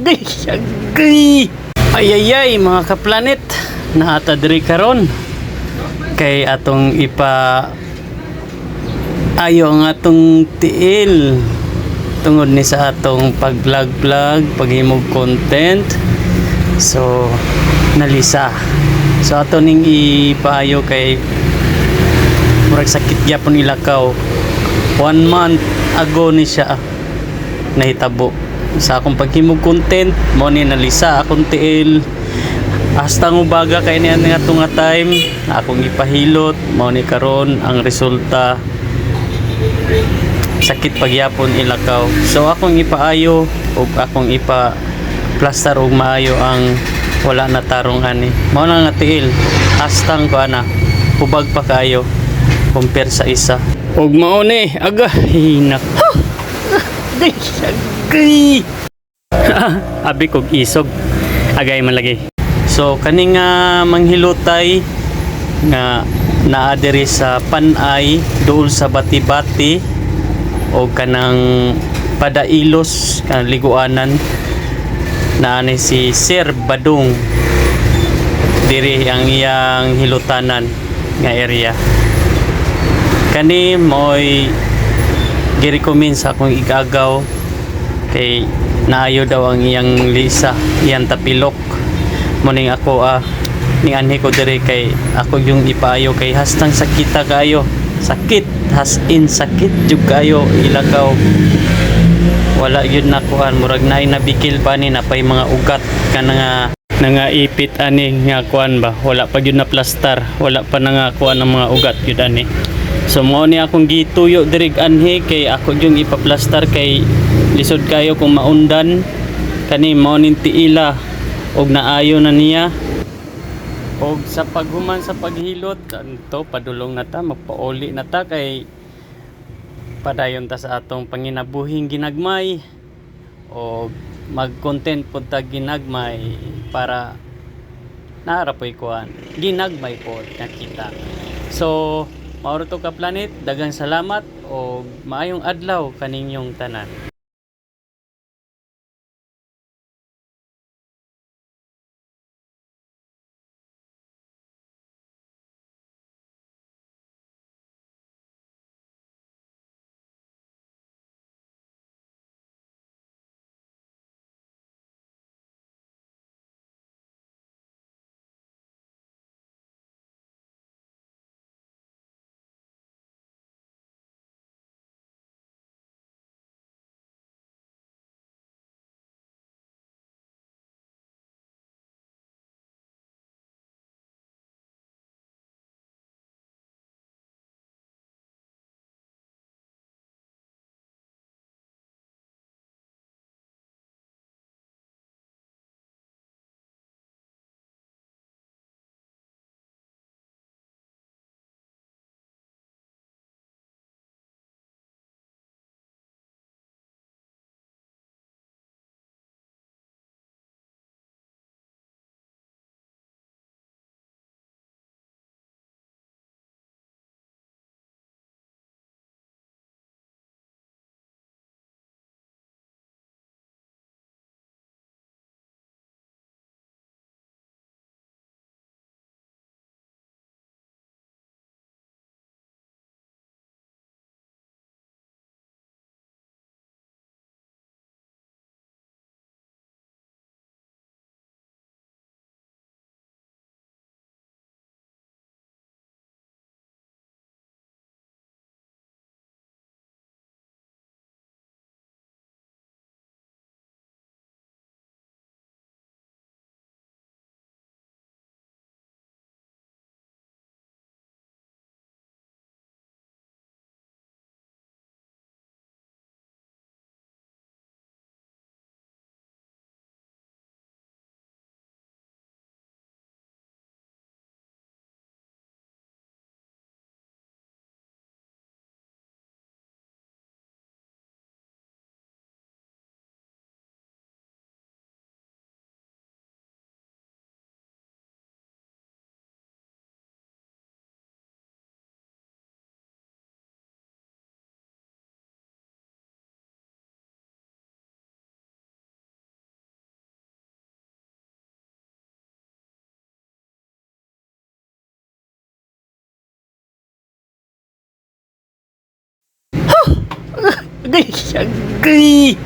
Agay! Ayayay mga kaplanet, naatadri karon kay atong ipa ayo ang atong tiil tungod ni sa atong pag-vlog, paghimog content. So nalisa. So ato ning ipaayo kay murag sakit gyapon ilakaw. 1 month ago ni siya nahitabo sa akong paghimog content mo ni nalisa akong tiil hasta ubaga kay niya nga tunga time akong ipahilot mo ni karon ang resulta sakit pagyapon ilakaw. So akong ipaayo ug akong ipa plaster og maayo ang wala na tarong ani mao na nga tiil hastang ko ana ubag pa kayo compare sa isa ug mao ni aga hinak agay abi kog isog agay man lagi. So kaning manghilotay nga naa diri sa Panay duol sa Bati-Bati o kanang Padailos kanang liguanan na ni si Sir Badong diri ang iyang hilutanan nga area. Kani moy gi-recommend sa akong igagaw kay naayo daw ang iyang lisa iyang tapilok mo ning ako ning anhi ko diri kay ako yung ipaayo kay hastang sakita kayo sakit has in sakit jud kayo ilakaw wala yun nakuhan murag naay nabikil pa ni napay mga ugat kana nga ipit ani nga kuan ba wala pa yun na plaster wala pa na nga kuan ang mga ugat yun ani. So mo ni akong gituyo diri anhi kay ako yung ipa-plaster kay lisod kayo kung maundan kani mo ning tiila og naayo na niya og sa paghuman sa paghilot anto padulong na ta magpauli na ta kay padayon ta sa atong panginabuhing ginagmay o mag-content pud ta ginagmay para naarapoy kuan ginagmay pod nakita. So mauro to ka planet, daghang salamat o maayong adlaw kaninyong tanan. Agay! Agay!